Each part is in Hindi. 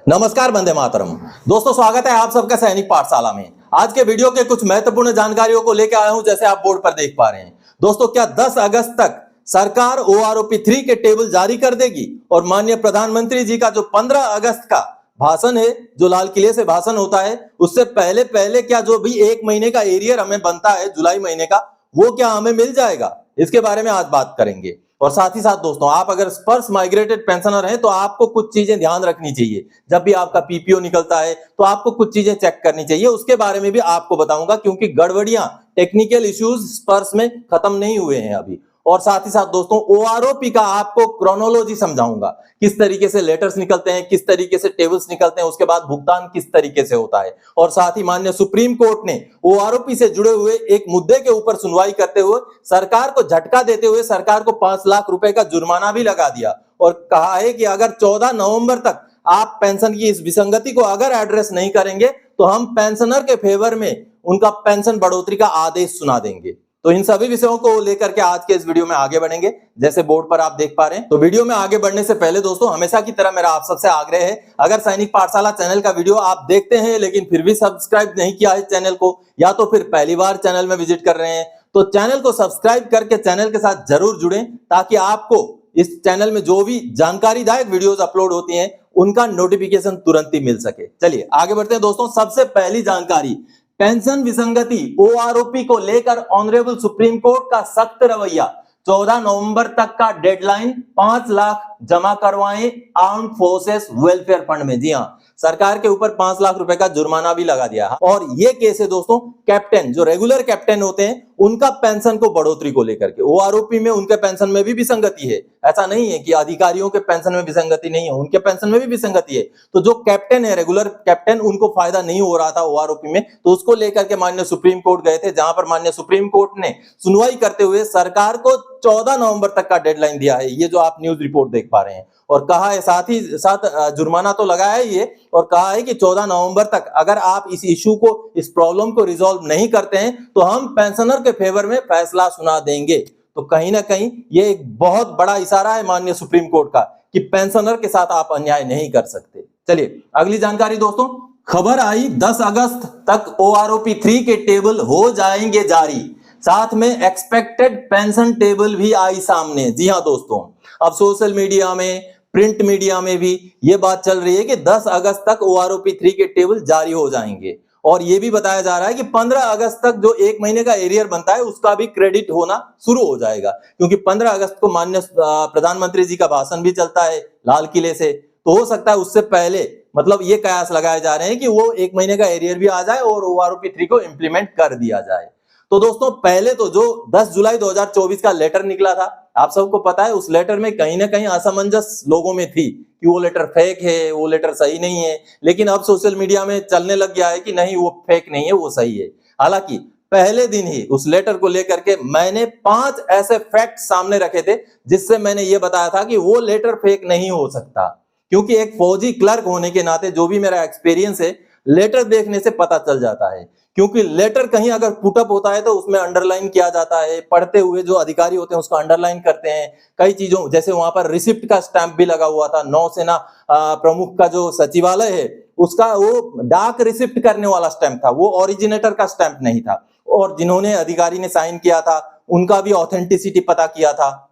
नमस्कार, वंदे मातरम। दोस्तों, स्वागत है आप सबका सैनिक पाठशाला में। आज के वीडियो के कुछ महत्वपूर्ण जानकारियों को लेकर आया हूं, जैसे आप बोर्ड पर देख पा रहे हैं। दोस्तों, क्या 10 अगस्त तक सरकार OROP3 के टेबल जारी कर देगी? और माननीय प्रधानमंत्री जी का जो 15 अगस्त का भाषण है, जो लाल किले से भाषण होता है, उससे पहले पहले क्या जो भी 1 महीने का एरियर हमें बनता है जुलाई महीने का, वो क्या हमें मिल जाएगा? इसके बारे में आज बात करेंगे। और साथ ही साथ दोस्तों, आप अगर स्पर्श माइग्रेटेड पेंशनर हैं तो आपको कुछ चीजें ध्यान रखनी चाहिए। जब भी आपका पीपीओ निकलता है तो आपको कुछ चीजें चेक करनी चाहिए, उसके बारे में भी आपको बताऊंगा, क्योंकि गड़बड़ियां, टेक्निकल इश्यूज स्पर्श में खत्म नहीं हुए हैं अभी। और साथ ही साथ दोस्तों, OROP का आपको क्रोनोलॉजी समझाऊंगा, किस तरीके से लेटर्स निकलते हैं, किस तरीके से टेबल्स निकलते हैं, उसके बाद भुगतान किस तरीके से होता है। और साथ ही माननीय सुप्रीम कोर्ट ने OROP से जुड़े हुए एक मुद्दे के ऊपर सुनवाई करते हुए सरकार को झटका देते हुए सरकार को 5 लाख रुपए का जुर्माना भी लगा दिया और कहा है कि अगर 14 नवंबर तक आप पेंशन की इस विसंगति को अगर एड्रेस नहीं करेंगे तो हम पेंशनर के फेवर में उनका पेंशन बढ़ोतरी का आदेश सुना देंगे। तो इन सभी विषयों को लेकर के आज के इस वीडियो में आगे बढ़ेंगे, जैसे बोर्ड पर आप देख पा रहे हैं। तो वीडियो में आगे बढ़ने से पहले दोस्तों, हमेशा की तरह मेरा आप सबसे आग्रह है, अगर सैनिक पाठशाला चैनल का वीडियो आप देखते हैं लेकिन फिर भी सब्सक्राइब नहीं किया है चैनल को, या तो फिर पहली बार चैनल में विजिट कर रहे हैं, तो चैनल को सब्सक्राइब करके चैनल के साथ जरूर जुड़ें, ताकि आपको इस चैनल में जो भी जानकारीदायक वीडियोस अपलोड होती हैं उनका नोटिफिकेशन तुरंत ही मिल सके। चलिए आगे बढ़ते हैं दोस्तों। सबसे पहली जानकारी, पेंशन विसंगति OROP को लेकर ऑनरेबल सुप्रीम कोर्ट का सख्त रवैया। 14 नवंबर तक का डेडलाइन, 5 लाख जमा करवाएं आर्म्ड फोर्सेस वेलफेयर फंड में। जी हां, सरकार के ऊपर 5 लाख रुपए का जुर्माना भी लगा दिया है। और ये केस है दोस्तों, कैप्टन जो रेगुलर कैप्टन होते हैं उनका पेंशन को बढ़ोतरी को लेकर के। OROP में उनके पेंशन में भी विसंगति है, ऐसा नहीं है कि अधिकारियों के पेंशन में विसंगति नहीं है, उनके पेंशन में भी विसंगति है। तो जो कैप्टन है, रेगुलर कैप्टन, उनको फायदा नहीं हो रहा था OROP में, तो उसको लेकर के माननीय सुप्रीम कोर्ट गए थे, जहां पर माननीय सुप्रीम कोर्ट ने सुनवाई करते हुए सरकार को 14 नवंबर तक का डेडलाइन दिया है। ये जो आप न्यूज रिपोर्ट देख पा रहे हैं, और कहा है साथ ही साथ जुर्माना तो लगाया है ये, और कहा है कि 14 नवंबर तक अगर आप इस इशू को, इस प्रॉब्लम को रिजॉल्व नहीं करते हैं तो हम पेंशनर के फेवर में फैसला सुना देंगे। तो कहीं ना कहीं ये एक बहुत बड़ा इशारा है माननीय सुप्रीम कोर्ट का कि पेंशनर के साथ आप अन्याय नहीं कर सकते। चलिए अगली जानकारी दोस्तों, खबर आई 10 अगस्त तक OROP3 के टेबल हो जाएंगे जारी, साथ में एक्सपेक्टेड पेंशन टेबल भी आई सामने। जी हां दोस्तों, अब सोशल मीडिया में, प्रिंट मीडिया में भी ये बात चल रही है कि 10 अगस्त तक OROP3 के टेबल जारी हो जाएंगे। और ये भी बताया जा रहा है कि 15 अगस्त तक जो 1 महीने का एरियर बनता है उसका भी क्रेडिट होना शुरू हो जाएगा, क्योंकि 15 अगस्त को माननीय प्रधानमंत्री जी का भाषण भी चलता है लाल किले से। तो हो सकता है उससे पहले, मतलब ये कयास लगाए जा रहे हैं कि वो 1 महीने का एरियर भी आ जाए और OROP3 को इंप्लीमेंट कर दिया जाए। तो दोस्तों, पहले तो जो 10 जुलाई 2024 का लेटर निकला था, आप सबको पता है, उस लेटर में कहीं ना कहीं असमंजस लोगों में थी कि वो लेटर फेक है, वो लेटर सही नहीं है। लेकिन अब सोशल मीडिया में चलने लग गया है कि नहीं, वो फेक नहीं है, वो सही है। हालांकि पहले दिन ही उस लेटर को लेकर के मैंने 5 ऐसे फैक्ट सामने रखे थे, जिससे मैंने ये बताया था कि वो लेटर फेक नहीं हो सकता। क्योंकि एक फौजी क्लर्क होने के नाते जो भी मेरा एक्सपीरियंस है, लेटर देखने से पता चल जाता है। क्योंकि लेटर कहीं अगर पुटअप होता है तो उसमें अंडरलाइन किया जाता है, पढ़ते हुए जो अधिकारी होते हैं उसको अंडरलाइन करते हैं। कई चीजों, जैसे वहां पर रिसिप्ट का स्टैंप भी लगा हुआ था, नौसेना प्रमुख का जो सचिवालय है उसका वो डाक रिसिप्ट करने वाला स्टैंप था, वो ओरिजिनेटर का स्टैंप नहीं था। और जिन्होंने अधिकारी ने साइन किया था उनका भी ऑथेंटिसिटी पता किया था।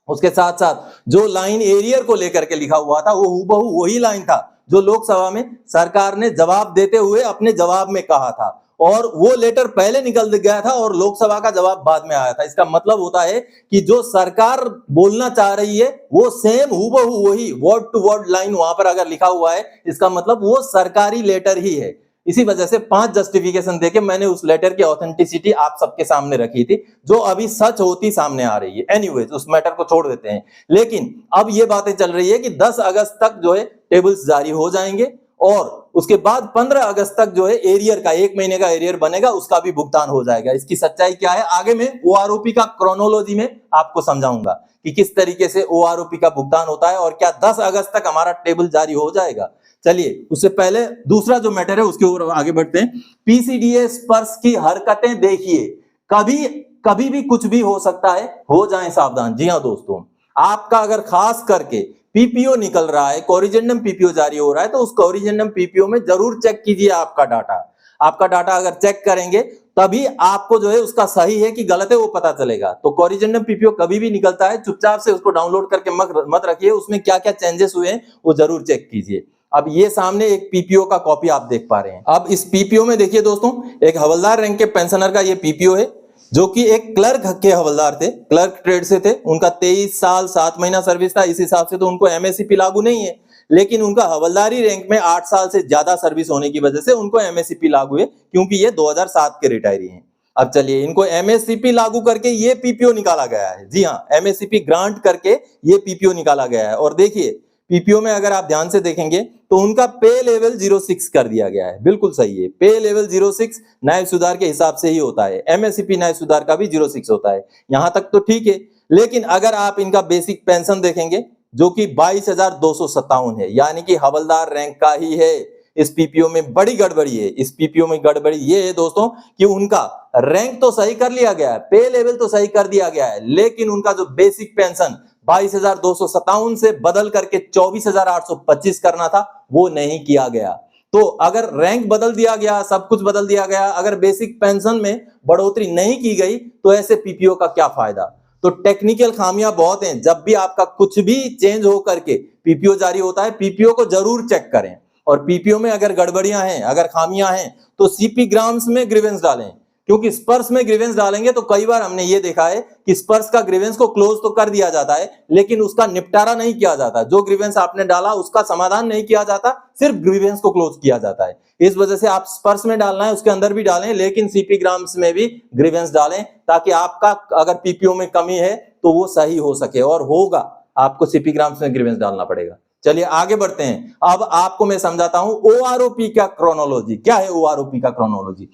उसके साथ साथ जो लाइन एरियर को लेकर के लिखा हुआ था वो हूबहू वही लाइन था जो लोकसभा में सरकार ने जवाब देते हुए अपने जवाब में कहा था। और वो लेटर पहले निकल गया था और लोकसभा का जवाब बाद में आया था। इसका मतलब होता है कि जो सरकार बोलना चाह रही है वो सेम हूबहू वही वर्ड टू वर्ड लाइन वहां पर अगर लिखा हुआ है, इसका मतलब वो सरकारी लेटर ही है। इसी वजह से 5 जस्टिफिकेशन देके मैंने उस लेटर की ऑथेंटिसिटी आप सबके सामने रखी थी, जो अभी सच होती सामने आ रही है। एनीवेज, उस मैटर को छोड़ देते हैं। लेकिन अब ये बातें चल रही है कि 10 अगस्त तक जो है टेबल्स जारी हो जाएंगे, और उसके बाद 15 अगस्त तक जो है एरियर का, 1 महीने का एरियर बनेगा, उसका भी भुगतान हो जाएगा। इसकी सच्चाई क्या है आगे में OROP का क्रोनोलॉजी में आपको समझाऊंगा कि किस तरीके से OROP का भुगतान होता है और क्या 10 अगस्त तक हमारा टेबल जारी हो जाएगा। चलिए उससे पहले दूसरा जो मैटर है उसके ऊपर आगे बढ़ते हैं। PCDA स्पर्श की हरकतें देखिए, कभी भी कुछ भी हो सकता है, हो जाएं सावधान। जी हां दोस्तों, आपका अगर खास करके पीपीओ निकल रहा है, कोरिजेंडम पीपीओ जारी हो रहा है, तो उस कोरिजेंडम पीपीओ में जरूर चेक कीजिए आपका डाटा। आपका डाटा अगर चेक करेंगे तभी आपको जो है उसका सही है कि गलत है वो पता चलेगा। तो कोरिजेंडम पीपीओ कभी भी निकलता है, चुपचाप से उसको डाउनलोड करके मत रखिए, उसमें क्या क्या चेंजेस हुए हैं वो जरूर चेक कीजिए। अब ये सामने एक पीपीओ का कॉपी आप देख पा रहे हैं। अब इस पीपीओ में देखिए दोस्तों, एक हवलदार रैंक के पेंशनर का ये पीपीओ है, जो कि एक क्लर्क के हवलदार थे, क्लर्क ट्रेड से थे। उनका 23 साल 7 महीना सर्विस था, इस हिसाब से तो उनको एमएससीपी लागू नहीं है, लेकिन उनका हवलदारी रैंक में 8 साल से ज्यादा सर्विस होने की वजह से उनको एमएससीपी लागू है, क्योंकि ये 2007 के रिटायरी हैं। अब चलिए, इनको एमएससीपी लागू करके ये पीपीओ निकाला गया है। जी हाँ, एमएससीपी ग्रांट करके ये पीपीओ निकाला गया है। और देखिए पीपीओ में अगर आप ध्यान से देखेंगे तो उनका पे लेवल 06 कर दिया गया है। बिल्कुल सही है, पे लेवल 06 न्याय सुधार के हिसाब से ही होता है। एमएससीपी न्याय सुधार का भी 06 होता है, यहां तक तो ठीक है। लेकिन अगर आप इनका बेसिक पेंशन देखेंगे जो कि 22,257 है, यानी कि हवलदार रैंक का ही है। इस पीपीओ में बड़ी गड़बड़ी है। इस पीपीओ में गड़बड़ी ये है दोस्तों कि उनका रैंक तो सही कर लिया गया है, पे लेवल तो सही कर दिया गया है, लेकिन उनका जो बेसिक पेंशन 22,257 से बदल करके 24,825 करना था, वो नहीं किया गया। तो अगर रैंक बदल दिया गया, सब कुछ बदल दिया गया, अगर बेसिक पेंशन में बढ़ोतरी नहीं की गई, तो ऐसे पीपीओ का क्या फायदा। तो टेक्निकल खामियां बहुत हैं। जब भी आपका कुछ भी चेंज हो करके पीपीओ जारी होता है, पीपीओ को जरूर चेक करें। और पीपीओ में अगर गड़बड़ियां हैं, अगर खामियां हैं, तो सीपी ग्राम्स में ग्रीवेंस डालें, क्योंकि स्पर्श में ग्रीवेंस डालेंगे तो कई बार हमने ये देखा है कि स्पर्श का ग्रीवेंस को क्लोज तो कर दिया जाता है, लेकिन उसका निपटारा नहीं किया जाता। जो ग्रीवेंस आपने डाला उसका समाधान नहीं किया जाता, सिर्फ ग्रीवेंस को क्लोज किया जाता है। इस वजह से आप स्पर्श में डालना है उसके अंदर भी डालें, लेकिन सीपी ग्राम्स में भी ग्रीवेंस डालें, ताकि आपका अगर पीपीओ में कमी है तो वो सही हो सके। और होगा, आपको सीपी ग्राम्स में ग्रीवेंस डालना पड़ेगा। चलिए आगे बढ़ते हैं। अब आपको मैं समझाता हूं ओआरओपी का क्रोनोलॉजी। क्या है ओआरओपी का क्रोनोलॉजी?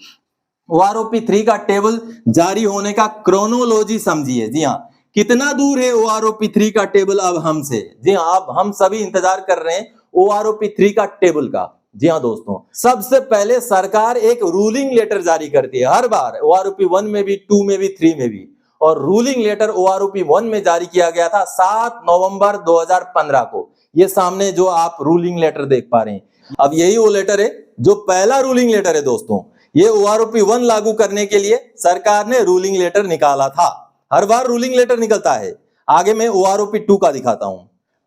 ओआरओपी 3 का टेबल जारी होने का क्रोनोलॉजी समझिए। जी हाँ, कितना दूर है ओआरओपी 3 का टेबल अब हमसे? जी हाँ, अब हम सभी इंतजार कर रहे हैं ओआरओपी 3 का टेबल का। जी हाँ दोस्तों, सबसे पहले सरकार एक रूलिंग लेटर जारी करती है हर बार, ओआरओपी 1 में भी, 2 में भी, 3 में भी। और रूलिंग लेटर ओआरओपी 1 में जारी किया गया था 7 नवंबर 2015 को। ये सामने जो आप रूलिंग लेटर देख पा रहे हैं, अब यही वो लेटर है जो पहला रूलिंग लेटर है दोस्तों। ये ओआरओपी 1 लागू करने के लिए सरकार ने रूलिंग लेटर निकाला था। हर बार रूलिंग लेटर निकलता है। आगे मैं ओआरओपी 2 का दिखाता हूं।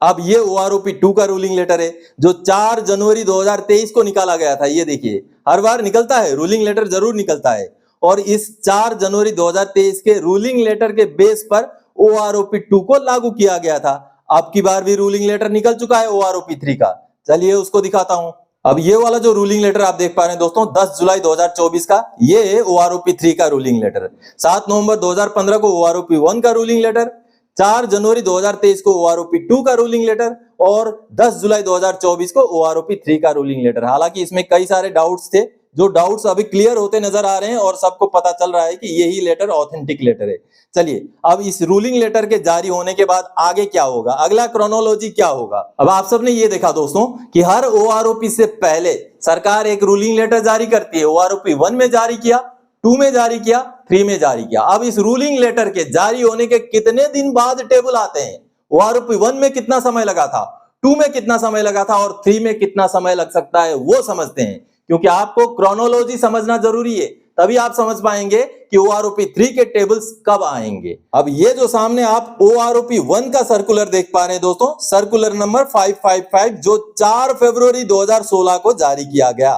अब ये ओआरओपी 2 का रूलिंग लेटर है जो 4 जनवरी 2023 को निकाला गया था। ये देखिए, हर बार निकलता है, रूलिंग लेटर जरूर निकलता है। और इस 4 जनवरी 2023 के रूलिंग लेटर के बेस पर ओआरओपी 2 को लागू किया गया था। अब की बार भी रूलिंग लेटर निकल चुका है ओआरओपी 3 का। चलिए उसको दिखाता हूं। अब ये वाला जो रूलिंग लेटर आप देख पा रहे हैं दोस्तों, 10 जुलाई 2024 का, ये है ओआरओपी 3 का रूलिंग लेटर। 7 नवंबर 2015 को ओआरओपी 1 का रूलिंग लेटर, 4 जनवरी 2023 को ओआरओपी 2 का रूलिंग लेटर, और 10 जुलाई 2024 को ओआरओपी 3 का रूलिंग लेटर। हालांकि इसमें कई सारे डाउट्स थे, जो डाउट्स अभी क्लियर होते नजर आ रहे हैं और सबको पता चल रहा है कि यही लेटर ऑथेंटिक लेटर है। चलिए, अब इस रूलिंग लेटर के जारी होने के बाद आगे क्या होगा, अगला क्रोनोलॉजी क्या होगा। अब आप सबने ये देखा दोस्तों कि हर ओआरओपी से पहले सरकार एक रूलिंग लेटर जारी करती है। ओआरओपी 1 में जारी किया, 2 में जारी किया, 3 में जारी किया। अब इस रूलिंग लेटर के जारी होने के कितने दिन बाद टेबल आते हैं? ओआरओपी 1 में कितना समय लगा था, 2 में कितना समय लगा था, और 3 में कितना समय लग सकता है, वो समझते हैं। क्योंकि आपको क्रोनोलॉजी समझना जरूरी है, तभी आप समझ पाएंगे कि ओआरओपी 3 के टेबल्स कब आएंगे। अब ये जो सामने आप ओआरओपी 1 का सर्कुलर देख पा रहे हैं दोस्तों, सर्कुलर नंबर 555, जो 4 फरवरी 2016 को जारी किया गया।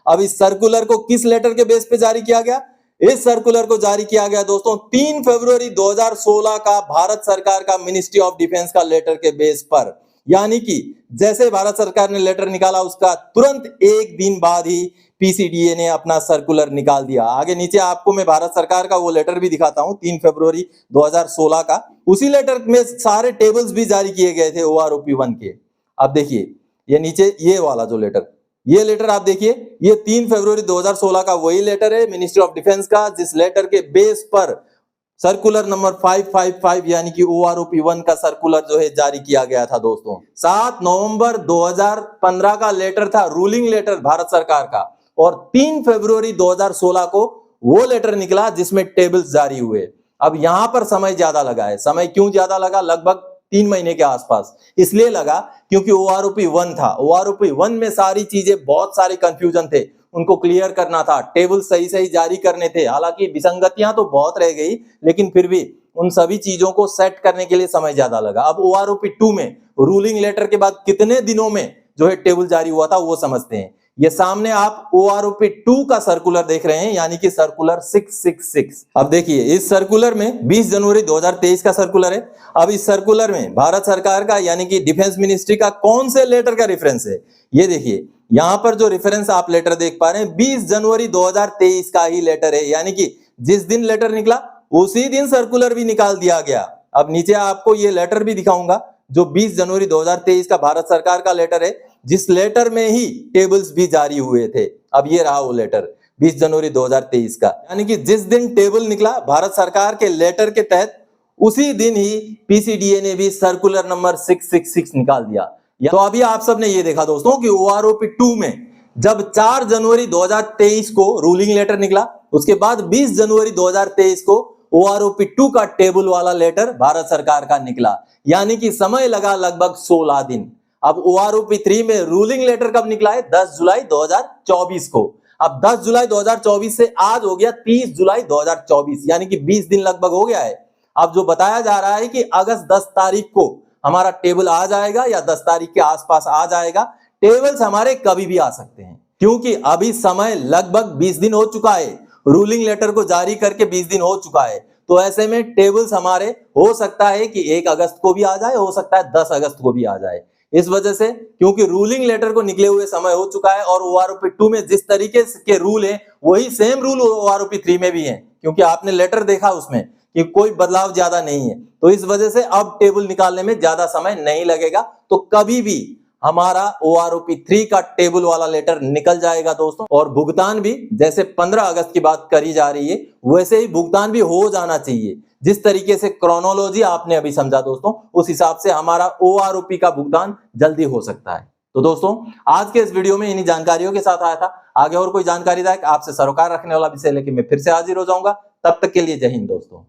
अब इस सर्कुलर को किस लेटर के बेस पे जारी किया गया? इस सर्कुलर को जारी किया गया दोस्तों 3 फरवरी 2016 का भारत सरकार का मिनिस्ट्री ऑफ डिफेंस का लेटर के बेस पर। यानी कि जैसे भारत सरकार ने लेटर निकाला उसका तुरंत एक दिन बाद ही पीसीडीए ने अपना सर्कुलर निकाल दिया। आगे नीचे आपको मैं भारत सरकार का वो लेटर भी दिखाता हूं, 3 फरवरी 2016 का। उसी लेटर में सारे टेबल्स भी जारी किए गए थे ओआरओपी 1 के। अब देखिए ये नीचे ये वाला जो लेटर, ये लेटर आप देखिए, ये 3 फरवरी 2016 का वही लेटर है मिनिस्ट्री ऑफ डिफेंस का, जिस लेटर के बेस पर सर्कुलर नंबर 555 यानी कि ओआरओपी 1 का सर्कुलर जो है जारी किया गया था दोस्तों। 7 नवंबर 2015 का लेटर था, रूलिंग लेटर भारत सरकार का, और 3 फरवरी 2016 को वो लेटर निकला जिसमें टेबल्स जारी हुए। अब यहां पर समय ज्यादा लगा है। समय क्यों ज्यादा लगा? लगभग 3 महीने के आसपास। इसलिए लगा क्योंकि OROP 1 था। OROP 1 में सारी चीजें, बहुत सारे कंफ्यूजन थे, उनको क्लियर करना था, टेबल सही सही जारी करने थे। हालांकि विसंगतियां तो बहुत रह गई, लेकिन फिर भी उन सभी चीजों को सेट करने के लिए समय ज्यादा लगा। अब OROP 2 में रूलिंग लेटर के बाद कितने दिनों में जो है टेबल जारी हुआ था वो समझते हैं। ये सामने आप OROP 2 का सर्कुलर देख रहे हैं, यानी कि सर्कुलर 666। अब देखिए, इस सर्कुलर में 20 जनवरी 2023 का सर्कुलर है। अब इस सर्कुलर में भारत सरकार का यानी कि डिफेंस मिनिस्ट्री का कौन से लेटर का रेफरेंस है, ये देखिए। यहां पर जो रेफरेंस आप लेटर देख पा रहे हैं 20 जनवरी 2023 का ही लेटर है, यानी कि जिस दिन लेटर निकला उसी दिन सर्कुलर भी निकाल दिया गया। अब नीचे आपको ये लेटर भी दिखाऊंगा जो 20 जनवरी 2023 का भारत सरकार का लेटर है, जिस लेटर में ही टेबल्स भी जारी हुए थे। अब ये रहा वो लेटर 20 जनवरी 2023 का, यानी कि जिस दिन टेबल निकला भारत सरकार के लेटर के तहत, उसी दिन ही PCDA ने भी सर्कुलर नंबर 666 निकाल दिया। तो अभी आप सबने ये देखा दोस्तों कि OROP 2 में जब 4 जनवरी 2023 को रूलिंग लेटर निकला, उसके बाद 20 जनवरी 2023 को OROP 2 का टेबल वाला लेटर भारत सरकार का निकला, यानी कि समय लगा लगभग 16 दिन। अब OROP 3 में रूलिंग लेटर कब निकला है? 10 जुलाई 2024 को। अब 10 जुलाई 2024 से आज हो गया 30 जुलाई 2024, यानी कि 20 दिन लगभग हो गया है। अब जो बताया जा रहा है कि अगस्त 10 तारीख को हमारा टेबल आ जाएगा या 10 तारीख के आसपास आ जाएगा। टेबल्स हमारे कभी भी आ सकते हैं, क्योंकि अभी समय लगभग 20 दिन हो चुका है। रूलिंग लेटर को जारी करके 20 दिन हो चुका है, तो ऐसे में टेबल्स हमारे हो सकता है कि 1 अगस्त को भी आ जाए, हो सकता है 10 अगस्त को भी आ जाए। इस वजह से, क्योंकि रूलिंग लेटर को निकले हुए समय हो चुका है और OROP 2 में जिस तरीके के रूल हैं वही सेम रूल OROP 3 में भी हैं, क्योंकि आपने लेटर देखा उसमें कि कोई बदलाव ज्यादा नहीं है। तो इस वजह से अब टेबल निकालने में ज्यादा समय नहीं लगेगा। तो कभी भी हमारा OROP 3 का टेबल वाला लेटर निकल जाएगा दोस्तों। और भुगतान भी जैसे 15 अगस्त की बात करी जा रही है, वैसे ही भुगतान भी हो जाना चाहिए। जिस तरीके से क्रोनोलॉजी आपने अभी समझा दोस्तों, उस हिसाब से हमारा OROP का भुगतान जल्दी हो सकता है। तो दोस्तों, आज के इस वीडियो में इन्हीं जानकारियों के साथ आया था। आगे और कोई जानकारीदायक आपसे सरोकार रखने वाला विषय लेके मैं फिर से हाजिर हो जाऊंगा। तब तक के लिए जय हिंद दोस्तों।